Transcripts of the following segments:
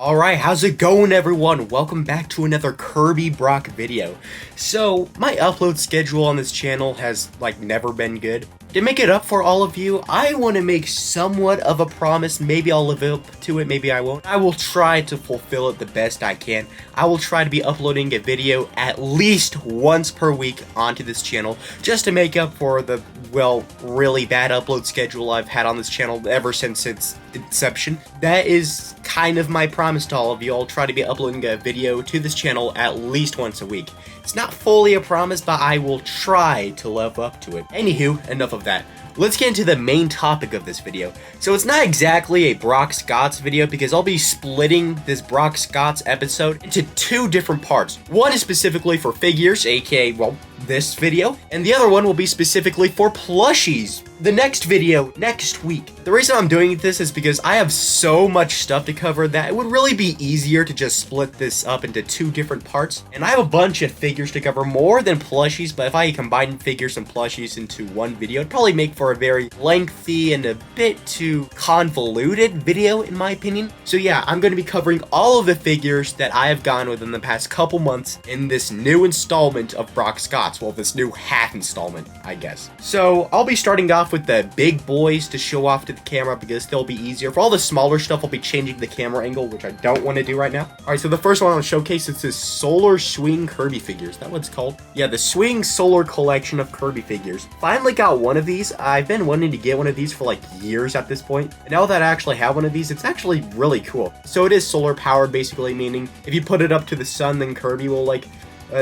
Alright, how's it going everyone? Welcome back to another Kirby Brock video. So, my upload schedule on this channel has never been good. To make it up for all of you, I want to make somewhat of a promise. Maybe I'll live up to it, maybe I won't. I will try to fulfill it the best I can. I will try to be uploading a video at least once per week onto this channel, just to make up for the, well, really bad upload schedule I've had on this channel ever since its inception. That is kind of my promise to all of you. I'll try to be uploading a video to this channel at least once a week. It's not fully a promise, but I will try to live up to it. Anywho, enough of that. Let's get into the main topic of this video. So it's not exactly a Brock Scott's video because I'll be splitting this Brock Scott's episode into two different parts. One is specifically for figures, aka, well, this video, and the other one will be specifically for plushies. The next video, next week. The reason I'm doing this is because I have so much stuff to cover that it would really be easier to just split this up into two different parts. And I have a bunch of figures to cover, more than plushies, but if I combine figures and plushies into one video, it'd probably make for a very lengthy and a bit too convoluted video in my opinion. So yeah, I'm going to be covering all of the figures that I have gotten within the past couple months in this new installment of Brock Scott's. Well, this new half installment, I guess. So I'll be starting off with the big boys to show off to the camera because they'll be easier. For all the smaller stuff, I'll be changing the camera angle, which I don't want to do right now. Alright, so the first one I'll showcase is this Solar Swing Kirby figures. Is that what it's called? Yeah, the Swing Solar collection of Kirby figures. Finally got one of these. I've been wanting to get one of these for years at this point. And now that I actually have one of these, it's actually really cool. So it is solar powered, basically, meaning if you put it up to the sun, then Kirby will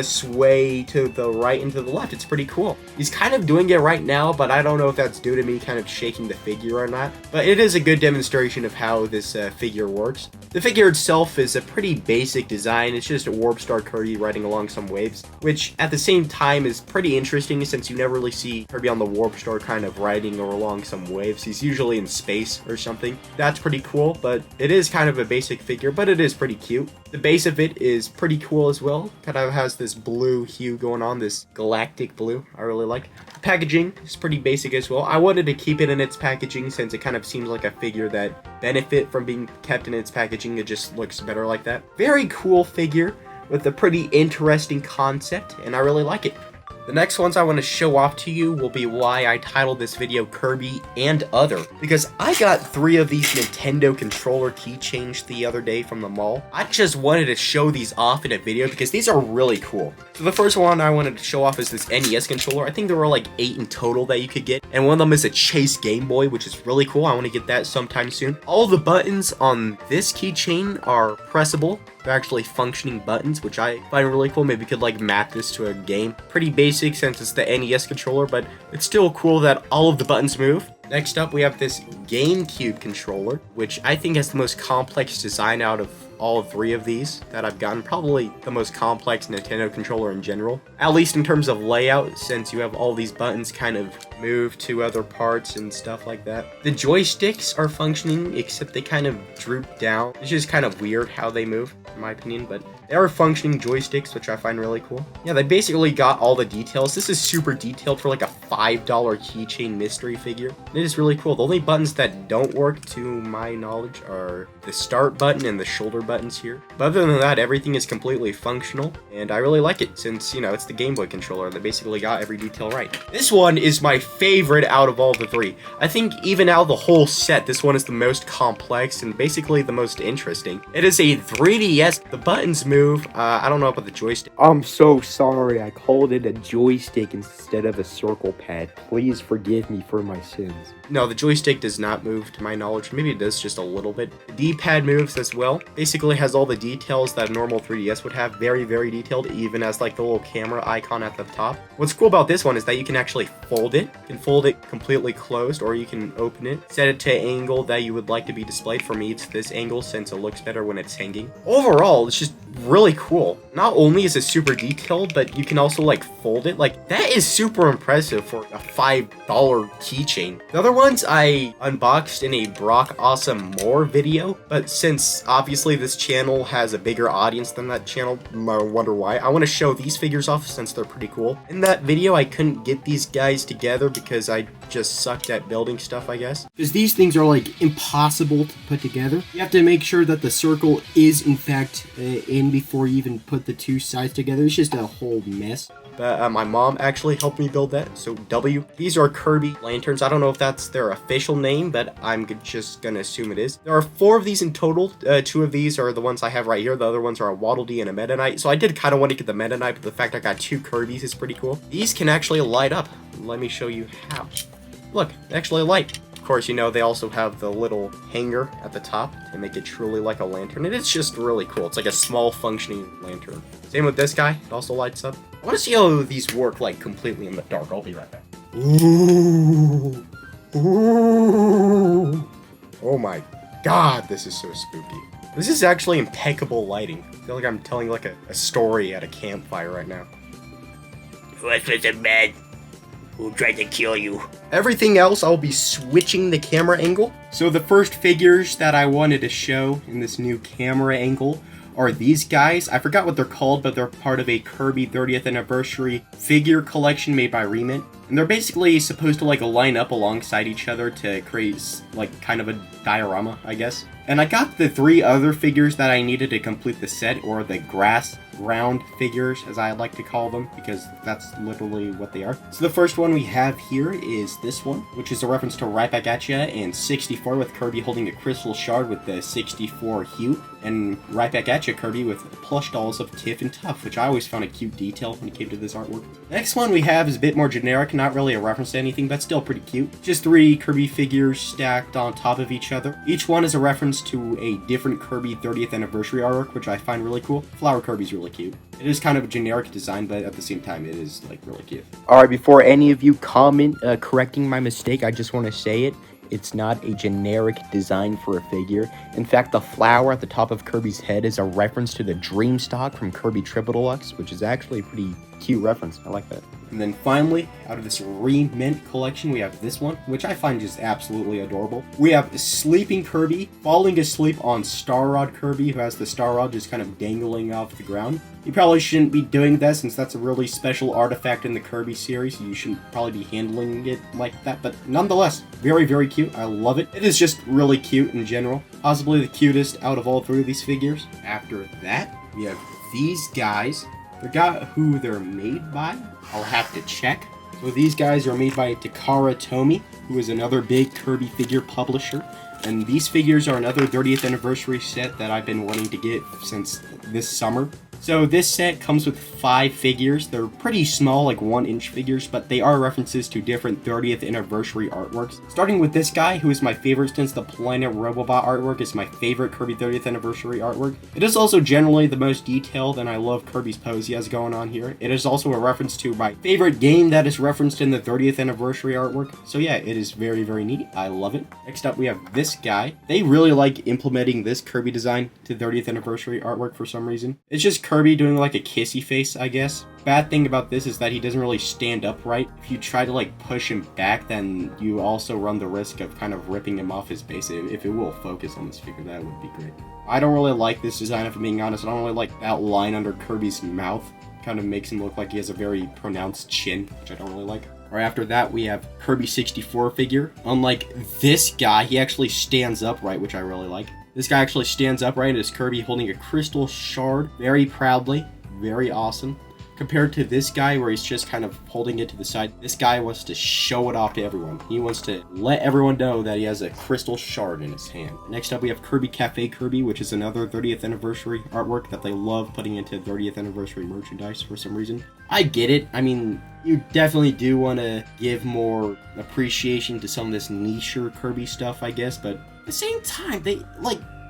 sway to the right and to the left. It's pretty cool. He's kind of doing it right now, but I don't know if that's due to me kind of shaking the figure or not. But it is a good demonstration of how this figure works. The figure itself is a pretty basic design. It's just a Warp Star Kirby riding along some waves, which at the same time is pretty interesting since you never really see Kirby on the Warp Star kind of riding or along some waves. He's usually in space or something. That's pretty cool, but it is kind of a basic figure, but it is pretty cute. The base of it is pretty cool as well. Kind of has this blue hue going on, this galactic blue. I really like. Packaging is pretty basic as well. I wanted to keep it in its packaging since it kind of seems like a figure that benefit from being kept in its packaging. It just looks better like that. Very cool figure with a pretty interesting concept, and I really like it. The next ones I want to show off to you will be why I titled this video Kirby and Other, because I got 3 of these Nintendo controller keychains the other day from the mall. I just wanted to show these off in a video because these are really cool. So the first one I wanted to show off is this NES controller. I think there were 8 in total that you could get, and one of them is a Chase Game Boy, which is really cool. I want to get that sometime soon. All the buttons on this keychain are pressable. They're actually functioning buttons, which I find really cool. Maybe we could map this to a game. Pretty basic since it's the NES controller, but it's still cool that all of the buttons move. Next up, we have this GameCube controller, which I think has the most complex design out of all 3 of these that I've gotten. Probably the most complex Nintendo controller in general, at least in terms of layout, since you have all these buttons kind of move to other parts and stuff like that. The joysticks are functioning, except they kind of droop down. It's just kind of weird how they move, in my opinion, but they are functioning joysticks, which I find really cool. Yeah, they basically got all the details. This is super detailed for a $5 keychain mystery figure. It is really cool. The only buttons that don't work, to my knowledge, are the start button and the shoulder buttons here. But other than that, everything is completely functional, and I really like it since, it's the Game Boy controller that basically got every detail right. This one is my favorite out of all the 3. I think even out of the whole set, this one is the most complex and basically the most interesting. It is a 3DS. The buttons move. I don't know about the joystick. I'm so sorry. I called it a joystick instead of a circle pad. Please forgive me for my sins. No, the joystick does not move to my knowledge. Maybe it does just a little bit. The D-pad moves as well. Basically has all the details that a normal 3DS would have. Very, very detailed, even as the little camera icon at the top. What's cool about this one is that you can actually fold it. You can fold it completely closed, or you can open it, set it to an angle that you would like to be displayed. For me, it's this angle since it looks better when it's hanging. Overall, it's just really cool. Not only is it super detailed, but you can also fold it. That is super impressive for a $5 keychain. The other ones I unboxed in a Brock Awesome More video, but since obviously this channel has a bigger audience than that channel, I wonder why. I want to show these figures off since they're pretty cool. In that video, I couldn't get these guys together because I just sucked at building stuff, I guess. Because these things are like impossible to put together. You have to make sure that the circle is in fact in before you even put the two sides together. It's just a whole mess. But my mom actually helped me build that, so W. These are Kirby lanterns. I don't know if that's their official name, but I'm just gonna assume it is. There are 4 of these in total. 2 of these are the ones I have right here. The other ones are a Waddle Dee and a Meta Knight. So I did kind of want to get the Meta Knight, but the fact I got 2 Kirbys is pretty cool. These can actually light up. Let me show you how. Look, they actually light. Of course, you know, they also have the little hanger at the top to make it truly like a lantern. And it's just really cool. It's like a small functioning lantern. Same with this guy. It also lights up. I want to see how these work like completely in the dark. I'll be right back. Ooh. Ooh. Oh my god, this is so spooky. This is actually impeccable lighting. I feel like I'm telling like a story at a campfire right now. What's with the man who tried to kill you? Everything else, I'll be switching the camera angle. So the first figures that I wanted to show in this new camera angle are these guys. I forgot what they're called, but they're part of a Kirby 30th anniversary figure collection made by Remint. And they're basically supposed to like line up alongside each other to create like kind of a diorama, I guess. And I got the 3 other figures that I needed to complete the set, or the grass ground figures, as I like to call them, because that's literally what they are. So the first one we have here is this one, which is a reference to Right Back At Ya and 64, with Kirby holding a crystal shard with the 64 hue, and Right Back At Ya Kirby with plush dolls of Tiff and Tuff, which I always found a cute detail when it came to this artwork. Next one we have is a bit more generic, not really a reference to anything, but still pretty cute. Just 3 Kirby figures stacked on top of each other. Each one is a reference to a different Kirby 30th anniversary artwork, which I find really cool. Flower Kirby's really cute. It is kind of a generic design, but at the same time, it is like really cute. Alright, before any of you comment correcting my mistake, I just want to say it. It's not a generic design for a figure. In fact, the flower at the top of Kirby's head is a reference to the Dream Stock from Kirby Triple Deluxe, which is actually a pretty cute reference. I like that. And then finally, out of this Remint collection, we have this one, which I find just absolutely adorable. We have Sleeping Kirby falling asleep on Star Rod Kirby, who has the Star Rod just kind of dangling off the ground. You probably shouldn't be doing that since that's a really special artifact in the Kirby series. You shouldn't probably be handling it like that, but nonetheless, very, very cute. I love it. It is just really cute in general. Possibly the cutest out of all 3 of these figures. After that, we have these guys. Forgot who they're made by. I'll have to check. So these guys are made by Takara Tomy, who is another big Kirby figure publisher. And these figures are another 30th anniversary set that I've been wanting to get since this summer. So this set comes with 5 figures. They're pretty small, like 1-inch figures, but they are references to different 30th anniversary artworks. Starting with this guy, who is my favorite since the Planet Robobot artwork is my favorite Kirby 30th anniversary artwork. It is also generally the most detailed, and I love Kirby's pose he has going on here. It is also a reference to my favorite game that is referenced in the 30th anniversary artwork. So yeah, it is very, very neat. I love it. Next up, we have this guy. They really like implementing this Kirby design to 30th anniversary artwork for some reason. It's just Kirby doing like a kissy face, I guess. Bad thing about this is that he doesn't really stand upright. If you try to like push him back, then you also run the risk of kind of ripping him off his base. If it will focus on this figure, that would be great. I don't really like this design, if I'm being honest. I don't really like that line under Kirby's mouth. Kind of makes him look like he has a very pronounced chin, which I don't really like. Right after that, we have Kirby 64 figure. Unlike this guy, he actually stands upright, which I really like. This guy actually stands upright and is Kirby holding a crystal shard very proudly. Very awesome. Compared to this guy where he's just kind of holding it to the side, this guy wants to show it off to everyone. He wants to let everyone know that he has a crystal shard in his hand. Next up, we have Kirby Cafe Kirby, which is another 30th anniversary artwork that they love putting into 30th anniversary merchandise for some reason. I get it. I mean, you definitely do want to give more appreciation to some of this nicher Kirby stuff, I guess, but at the same time,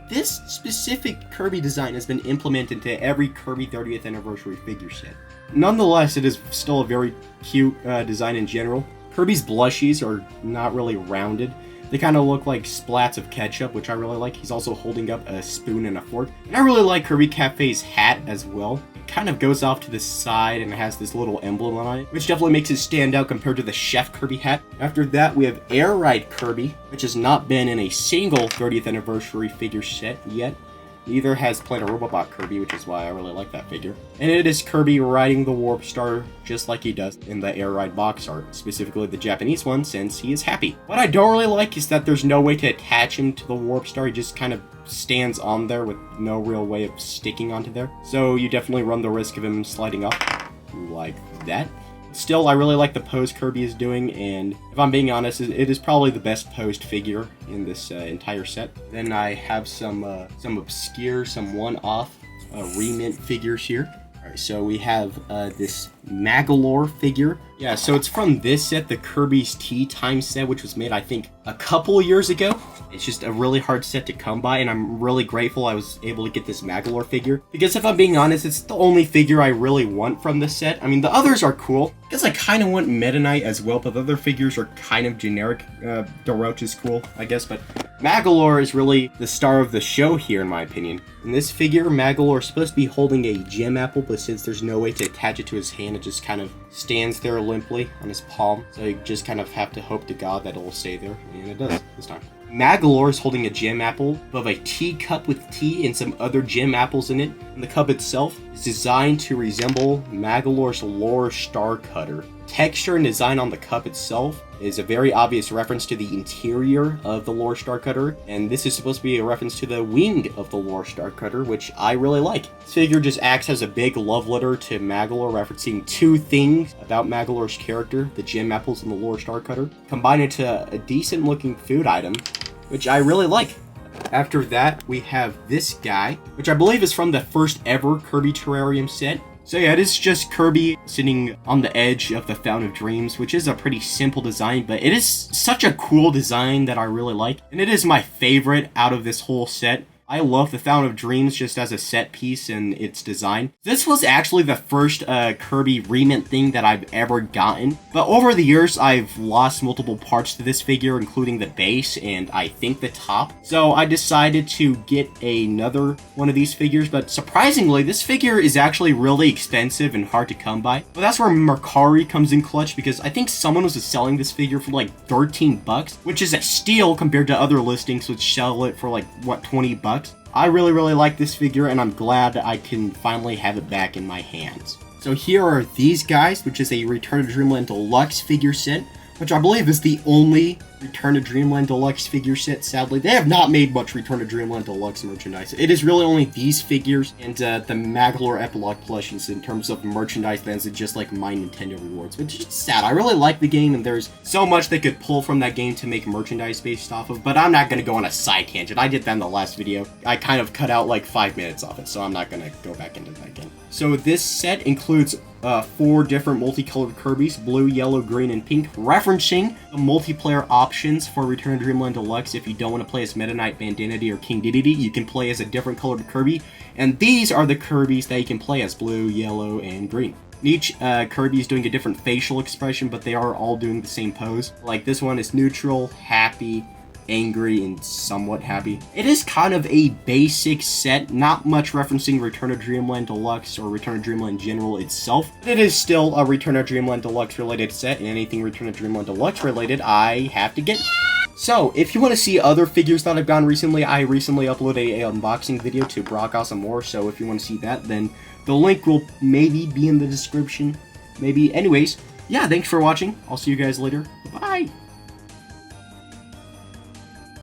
this specific Kirby design has been implemented into every Kirby 30th anniversary figure set. Nonetheless, it is still a very cute design in general. Kirby's blushies are not really rounded. They kind of look like splats of ketchup, which I really like. He's also holding up a spoon and a fork. And I really like Kirby Cafe's hat as well. It kind of goes off to the side and has this little emblem on it, which definitely makes it stand out compared to the Chef Kirby hat. After that, we have Air Ride Kirby, which has not been in a single 30th anniversary figure set yet. Neither has Planet Robobot Kirby, which is why I really like that figure. And it is Kirby riding the Warp Star just like he does in the Air Ride box art, specifically the Japanese one, since he is happy. What I don't really like is that there's no way to attach him to the Warp Star. He just kind of stands on there with no real way of sticking onto there. So you definitely run the risk of him sliding off like that. Still, I really like the pose Kirby is doing, and if I'm being honest, it is probably the best posed figure in this entire set. Then I have some obscure, some one-off remint figures here. Alright, so we have this Magolor figure. Yeah, so it's from this set, the Kirby's Tea Time set, which was made, I think, a couple years ago. It's just a really hard set to come by, and I'm really grateful I was able to get this Magolor figure. Because if I'm being honest, it's the only figure I really want from this set. I mean, the others are cool. I guess I kind of want Meta Knight as well, but the other figures are kind of generic. Daroach is cool, I guess, but Magolor is really the star of the show here, in my opinion. In this figure, Magolor is supposed to be holding a gem apple, but since there's no way to attach it to his hand, it just kind of stands there limply on his palm. So you just kind of have to hope to God that it will stay there, and it does this time. Magolor is holding a gem apple above a teacup with tea and some other gem apples in it. And the cup itself is designed to resemble Magolor's lore star cutter. Texture and design on the cup itself is a very obvious reference to the interior of the lore star cutter, and this is supposed to be a reference to the wing of the lore star cutter, which I really like. This figure just acts as a big love letter to Magolor, referencing two things about Magolor's character, the gem apples and the lore star cutter, combined into a decent looking food item, which I really like. After that, we have this guy, which I believe is from the first ever Kirby Terrarium set. So yeah, it is just Kirby sitting on the edge of the Fountain of Dreams, which is a pretty simple design, but it is such a cool design that I really like. And it is my favorite out of this whole set. I love the Fountain of Dreams just as a set piece and its design. This was actually the first Kirby remint thing that I've ever gotten. But over the years, I've lost multiple parts to this figure, including the base and I think the top. So I decided to get another one of these figures, but surprisingly, this figure is actually really expensive and hard to come by. But that's where Mercari comes in clutch, because I think someone was selling this figure for like 13 bucks, which is a steal compared to other listings which sell it for like, what, 20 bucks? I really like this figure, and I'm glad I can finally have it back in my hands. So here are these guys, which is a Return to Dreamland Deluxe figure set, which I believe is the only Return to Dreamland Deluxe figure set, sadly. They have not made much Return to Dreamland Deluxe merchandise. It is really only these figures and the Magolor Epilogue plushies in terms of merchandise that's just like my Nintendo rewards, which is just sad. I really like the game, and there's so much they could pull from that game to make merchandise based off of, but I'm not going to go on a side tangent. I did that in the last video. I kind of cut out like 5 minutes off it, so I'm not going to go back into that again. So this set includes 4 different multicolored Kirbys, blue, yellow, green, and pink, referencing the multiplayer options for Return to Dreamland Deluxe. If you don't want to play as Meta Knight, Bandinity, or King Dedede, you can play as a different colored Kirby, and these are the Kirbys that you can play as, blue, yellow, and green. Each Kirby is doing a different facial expression, but they are all doing the same pose. Like this one is neutral, happy, angry, and somewhat happy. It is kind of a basic set, not much referencing Return to Dreamland Deluxe or Return to Dreamland General itself. It is still a Return to Dreamland Deluxe related set, and anything Return to Dreamland Deluxe related, I have to get. So, if you want to see other figures that I've gotten recently, I recently uploaded a unboxing video to Brock Awesome More, so if you want to see that, then the link will maybe be in the description. Maybe. Anyways, yeah, thanks for watching. I'll see you guys later. Bye!